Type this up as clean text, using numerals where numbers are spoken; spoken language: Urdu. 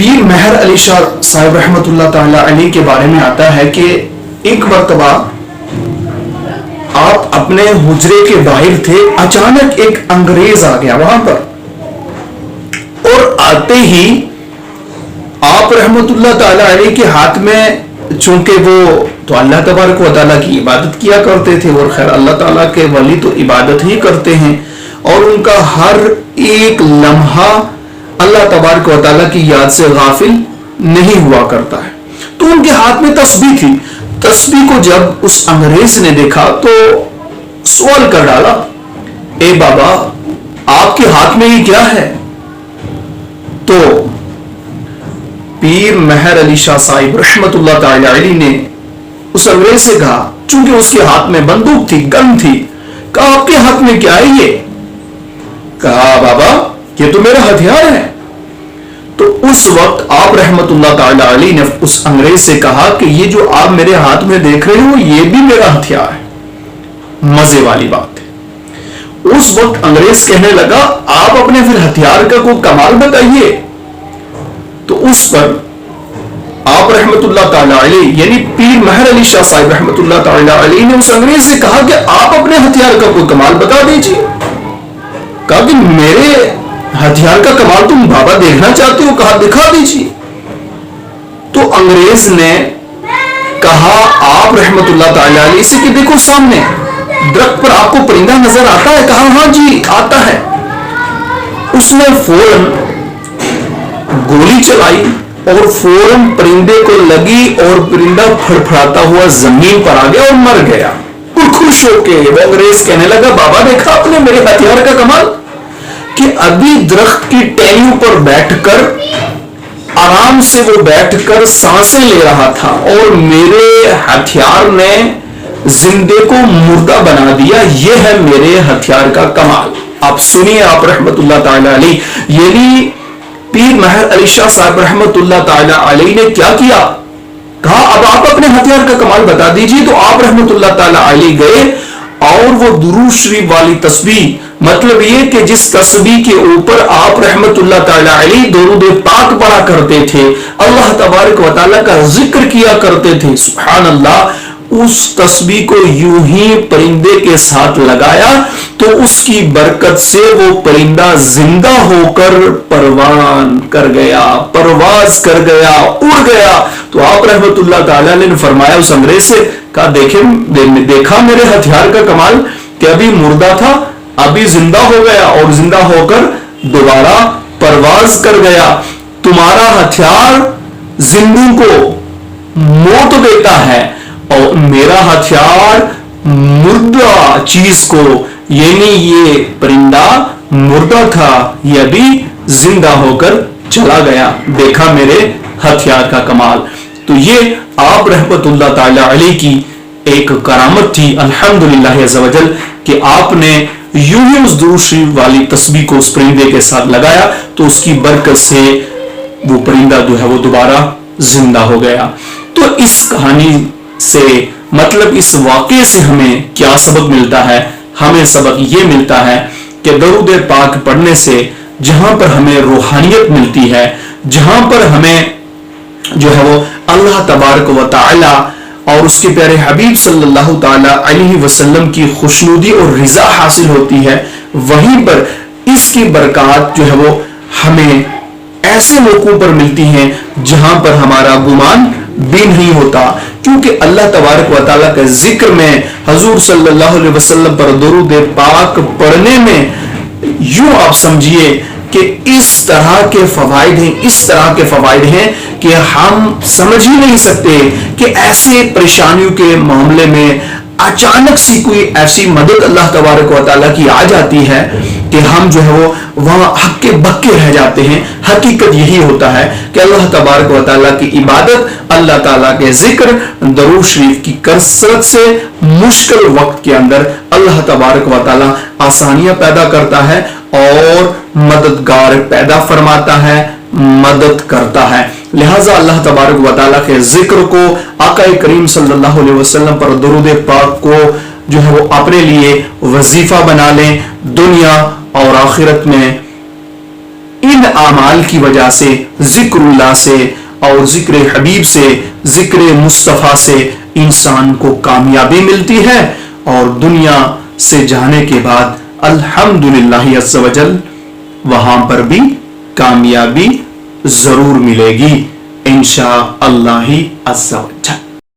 پیر مہر علی شاہ صاحب رحمۃ اللہ تعالی علیہ کے بارے میں آتا ہے کہ ایک مرتبہ آپ اپنے حجرے کے باہر تھے، اچانک ایک انگریز آ گیا وہاں پر، اور آتے ہی آپ رحمۃ اللہ تعالی علیہ کے ہاتھ میں، چونکہ وہ تو اللہ تبارک و تعالیٰ کی عبادت کیا کرتے تھے، اور خیر اللہ تعالیٰ کے ولی تو عبادت ہی کرتے ہیں، اور ان کا ہر ایک لمحہ اللہ تبارک و تعالیٰ کی یاد سے غافل نہیں ہوا کرتا ہے۔ تو ان کے ہاتھ میں تسبیح تھی۔ تسبیح کو جب اس انگریز نے دیکھا تو سوال کر ڈالا، اے بابا آپ کے ہاتھ میں یہ کیا ہے؟ تو پیر مہر علی شاہ صاحب رحمت اللہ تعالی علیہ نے اس انگریز سے کہا، چونکہ اس کے ہاتھ میں بندوق تھی، گن تھی، کہا آپ کے ہاتھ میں کیا ہے یہ؟ کہا بابا یہ تو میرا ہتھیار ہے۔ تو اس وقت آپ رحمت اللہ تعالی علیہ نے اس انگریز سے کہا کہ یہ جو آپ میرے ہاتھ میں دیکھ رہے ہو یہ بھی میرا ہتھیار ہے۔ مزے والی بات ہے۔ اس وقت انگریز کہنے لگا آپ اپنے پھر ہتھیار کا کوئی کمال بتائیے۔ تو اس پر آپ رحمت اللہ تعالی علیہ یعنی پیر مہر علی شاہ صاحب رحمت اللہ تعالی علیہ نے اس انگریز سے کہا کہ آپ اپنے ہتھیار کا کوئی کمال بتا دیجیے۔ کہا کہ میرے ہتھیار کا کمال تم بابا دیکھنا چاہتے ہو، کہا دکھا دیجیے۔ تو انگریز نے کہا آپ رحمت اللہ تعالی علیہ سے کہ دیکھو سامنے درخت پر آپ کو پرندہ نظر آتا ہے؟ کہا ہاں جی آتا ہے۔ اس نے فوراً گولی چلائی اور فوراً پرندے کو لگی اور پرندہ پھڑپھڑاتا ہوا زمین پر آ گیا اور مر گیا۔ خوش ہو کے وہ انگریز کہنے لگا بابا دیکھا آپ نے میرے ہتھیار کا کمال، کہ ابھی درخت کی ٹہنیوں پر بیٹھ کر آرام سے وہ بیٹھ کر سانسیں لے رہا تھا اور میرے ہتھیار نے زندے کو مردہ بنا دیا۔ یہ ہے میرے ہتھیار کا کمال۔ آپ سنیے آپ رحمت اللہ تعالی علیہ یعنی پیر مہر علی شاہ صاحب رحمت اللہ تعالی علیہ نے کیا کیا؟ کہا اب آپ اپنے ہتھیار کا کمال بتا دیجیے۔ تو آپ رحمت اللہ تعالی علیہ گئے اور وہ درود شریف والی تسبیح، مطلب یہ کہ جس تسبیح کے اوپر آپ رحمت اللہ تعالی علیہ درود پاک پڑھا کرتے تھے، اللہ تبارک و تعالیٰ کا ذکر کیا کرتے تھے، سبحان اللہ، اس تسبیح کو یوں ہی پرندے کے ساتھ لگایا تو اس کی برکت سے وہ پرندہ زندہ ہو کر پروان کر گیا، پرواز کر گیا، اڑ گیا۔ تو آپ رحمت اللہ تعالیٰ نے فرمایا اس انگریز سے، کہا دیکھا میرے ہتھیار کا کمال کہ ابھی مردہ تھا ابھی زندہ ہو گیا اور زندہ ہو کر دوبارہ پرواز کر گیا۔ تمہارا ہتھیار زندوں کو موت دیتا ہے اور میرا ہتھیار مردہ چیز کو، یعنی یہ پرندہ مردہ تھا یہ ابھی زندہ ہو کر چلا گیا، دیکھا میرے ہتھیار کا کمال۔ تو یہ آپ رحمت اللہ تعالی علیہ کی ایک کرامت تھی الحمدللہ عز و جل کہ آپ نے یوں ہی اس درود شریف والی تسبیح کو اس پرندے کے ساتھ لگایا تو اس کی برکت سے وہ پرندہ جو ہے وہ دوبارہ زندہ ہو گیا۔ تو اس کہانی سے مطلب اس واقعے سے ہمیں کیا سبق ملتا ہے؟ ہمیں سبق یہ ملتا ہے کہ درود پاک پڑھنے سے جہاں پر ہمیں روحانیت ملتی ہے، جہاں پر ہمیں جو ہے وہ اللہ تبارک و تعالی اور اس کے پیارے حبیب صلی اللہ تعالی علیہ وسلم کی خوشنودی اور رضا حاصل ہوتی ہے، وہیں پر اس کی برکات جو ہے وہ ہمیں ایسے موقعوں پر ملتی ہیں جہاں پر ہمارا گمان بھی نہیں ہوتا، کیونکہ اللہ تبارک و تعالیٰ کے ذکر میں، حضور صلی اللہ علیہ وسلم پر درود پاک پڑھنے میں یوں آپ سمجھیے کہ اس طرح کے فوائد ہیں، اس طرح کے فوائد ہیں کہ ہم سمجھ ہی نہیں سکتے کہ ایسے پریشانیوں کے معاملے میں اچانک سی کوئی ایسی مدد اللہ تبارک و تعالیٰ کی آ جاتی ہے کہ ہم جو ہے وہ وہاں ہکے بکے رہ جاتے ہیں۔ حقیقت یہی ہوتا ہے کہ اللہ تبارک و تعالیٰ کی عبادت، اللہ تعالیٰ کے ذکر، درود شریف کی کثرت سے مشکل وقت کے اندر اللہ تبارک و تعالیٰ آسانیاں پیدا کرتا ہے اور مددگار پیدا فرماتا ہے، مدد کرتا ہے۔ لہٰذا اللہ تبارک و تعالیٰ کے ذکر کو، آقا کریم صلی اللہ علیہ وسلم پر درود پاک کو جو ہے وہ اپنے لیے وظیفہ بنا لیں، دنیا اور آخرت میں ان اعمال کی وجہ سے، ذکر اللہ سے اور ذکر حبیب سے، ذکر مصطفیٰ سے انسان کو کامیابی ملتی ہے، اور دنیا سے جانے کے بعد الحمدللہ عز و جل وہاں پر بھی کامیابی ضرور ملے گی انشاء اللہ عز و جل۔